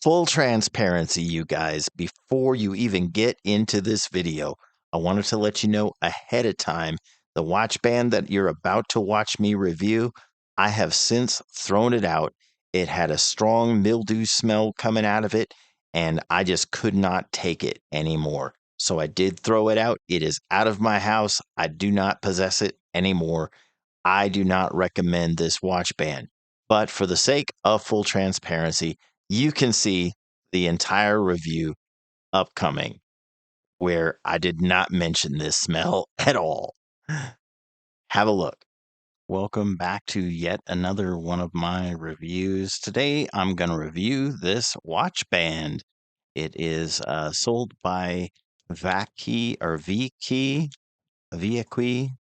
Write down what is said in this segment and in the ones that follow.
Full transparency, you guys, before you even get into this video, I wanted to let you know ahead of time, the watch band that you're about to watch me review, I have since thrown it out. It had a strong mildew smell coming out of it, and I just could not take it anymore. So I did throw it out. It is out of my house. I do not possess it anymore. I do not recommend this watch band. But for the sake of full transparency, you can see the entire review upcoming where I did not mention this smell at all. Have a look. Welcome back to yet another one of my reviews. Today I'm going to review this watch band. It is sold by VeaQee or VeaQee.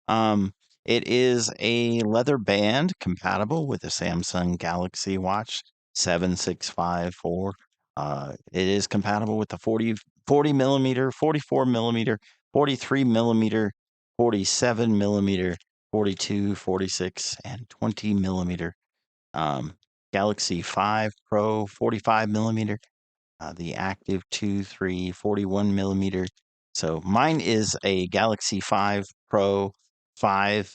Um, it is a leather band compatible with the Samsung Galaxy Watch 7654. It is compatible with the 40 millimeter, 44 millimeter, 43 millimeter, 47 millimeter, 42, 46, and 20 millimeter. Galaxy 5 Pro 45 millimeter, the Active 2, 3, 41 millimeter. So mine is a Galaxy 5 Pro 5,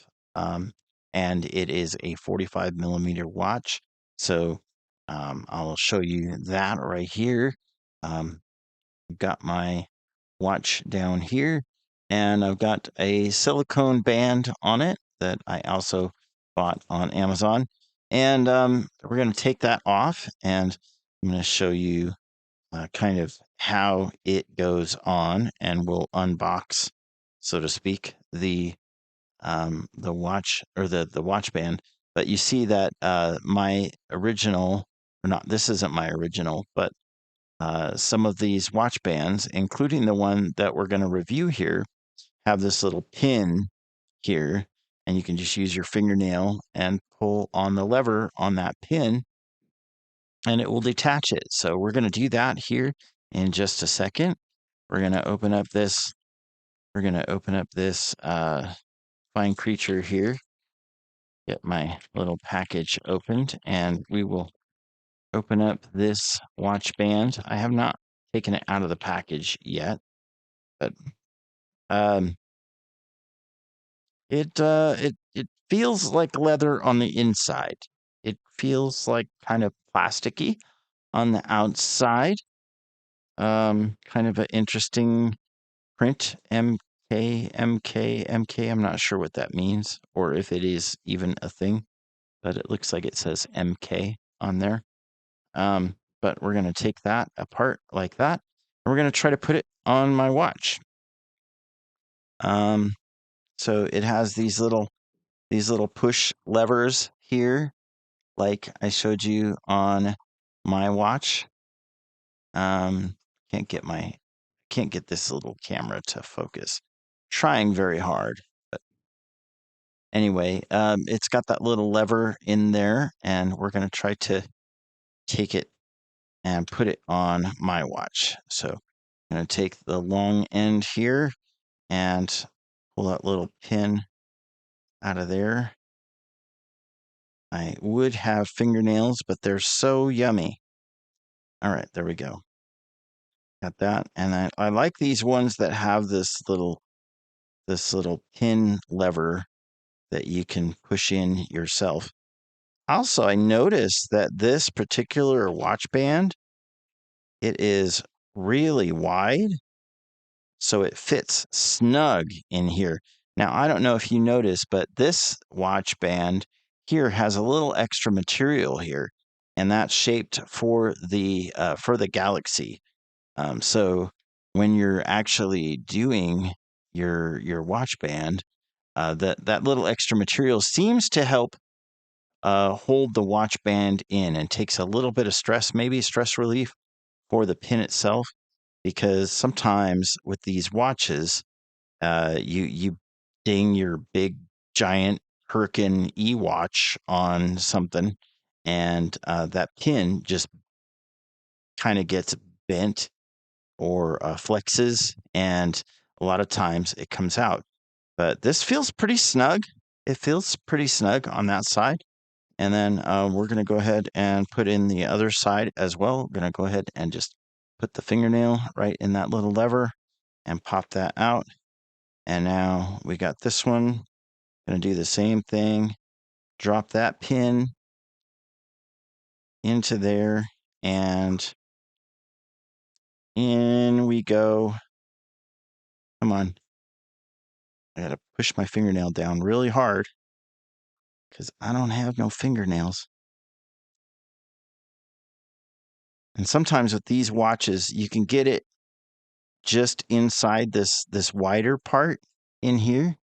and it is a 45 millimeter watch. So I'll show you that right here. I've got my watch down here, and I've got a silicone band on it that I also bought on Amazon. And we're going to take that off, and I'm going to show you kind of how it goes on, and we'll unbox, so to speak, the watch or the watch band. But you see that my original, or not, this isn't my original, but some of these watch bands, including the one that we're going to review here, have this little pin here, and you can just use your fingernail and pull on the lever on that pin, and it will detach it. So we're going to do that here in just a second. We're going to open up this. We're going to open up this fine creature here. Get my little package opened, and we will open up this watch band. I have not taken it out of the package yet, but um, it feels like leather on the inside. It feels like kind of plasticky on the outside. Kind of an interesting print, MK. I'm not sure what that means, or if it is even a thing, but it looks like it says MK on there. But we're going to take that apart like that, and we're going to try to put it on my watch. So it has these little push levers here, like I showed you on my watch. Can't get this little camera to focus. Trying very hard, but anyway, it's got that little lever in there, and we're going to try to take it and put it on my watch. So I'm going to take the long end here and pull that little pin out of there. I would have fingernails, but they're so yummy. All right, there we go. Got that. And I like these ones that have this little pin lever that you can push in yourself. Also, I noticed that this particular watch band, it is really wide, so it fits snug in here. Now, I don't know if you noticed, but this watch band here has a little extra material here, and that's shaped for the Galaxy. So when you're actually doing your watch band, that little extra material seems to help hold the watch band in and takes a little bit of stress, maybe stress relief for the pin itself, because sometimes with these watches, you ding your big giant Hurricane e-watch on something, and that pin just kind of gets bent or flexes, and a lot of times it comes out. But this feels pretty snug. It feels pretty snug on that side. And then we're going to go ahead and put in the other side as well. We're going to go ahead and just put the fingernail right in that little lever and pop that out. And now we got this one. Going to do the same thing. Drop that pin into there, and in we go. Come on. I got to push my fingernail down really hard because I don't have no fingernails. And sometimes with these watches, you can get it just inside this wider part in here,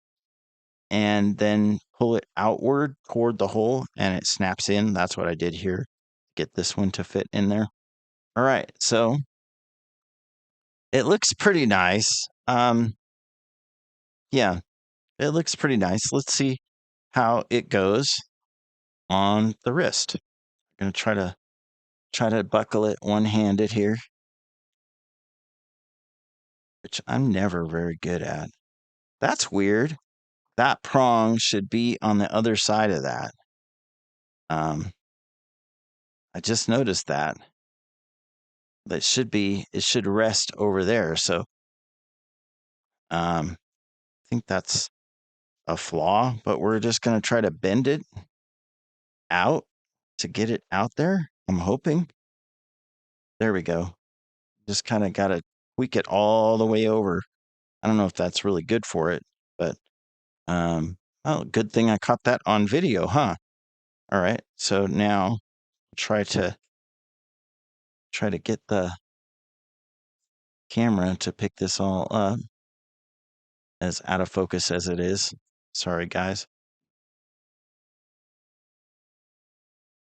and then pull it outward toward the hole, and it snaps in. That's what I did here. Get this one to fit in there. All right, so it looks pretty nice. Yeah, it looks pretty nice. Let's see how it goes on the wrist. I'm gonna try to buckle it one-handed here, which I'm never very good at. That's weird. That prong should be on the other side of that. I just noticed that. It should rest over there. So I think that's a flaw, but we're just going to try to bend it out to get it out there. I'm hoping. There we go. Just kind of got to tweak it all the way over. I don't know if that's really good for it, but oh, good thing I caught that on video, huh? All right. So now try to get the camera to pick this all up, as out of focus as it is. Sorry, guys.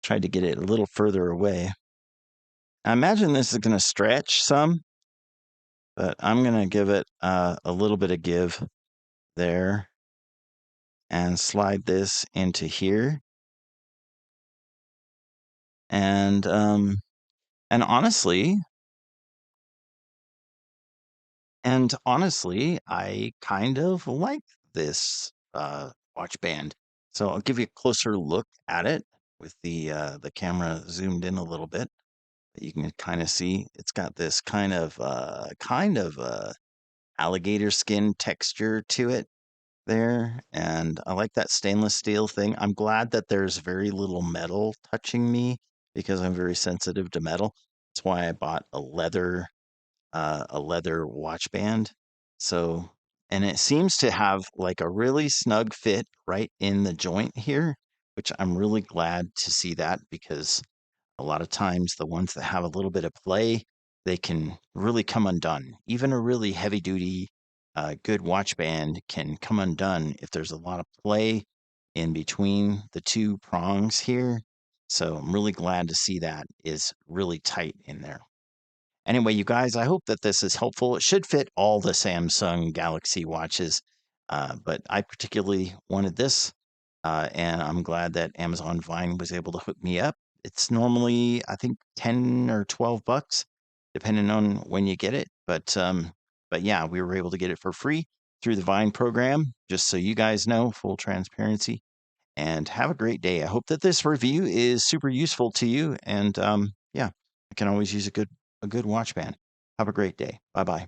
Tried to get it a little further away. I imagine this is going to stretch some, but I'm going to give it a little bit of give there and slide this into here. And honestly, I kind of like this watch band. So I'll give you a closer look at it with the camera zoomed in a little bit. You can kind of see it's got this kind of alligator skin texture to it there, and I like that stainless steel thing. I'm glad that there's very little metal touching me because I'm very sensitive to metal. That's why I bought a leather watch band. So, and it seems to have like a really snug fit right in the joint here, which I'm really glad to see that, because a lot of times the ones that have a little bit of play, they can really come undone. Even a really heavy duty, good watch band can come undone if there's a lot of play in between the two prongs here. So I'm really glad to see that is really tight in there. Anyway, you guys, I hope that this is helpful. It should fit all the Samsung Galaxy watches, but I particularly wanted this, and I'm glad that Amazon Vine was able to hook me up. It's normally, I think, 10 or 12 bucks, depending on when you get it. But yeah, we were able to get it for free through the Vine program, just so you guys know, full transparency. And have a great day. I hope that this review is super useful to you. And yeah, I can always use a good watch band. Have a great day. Bye bye.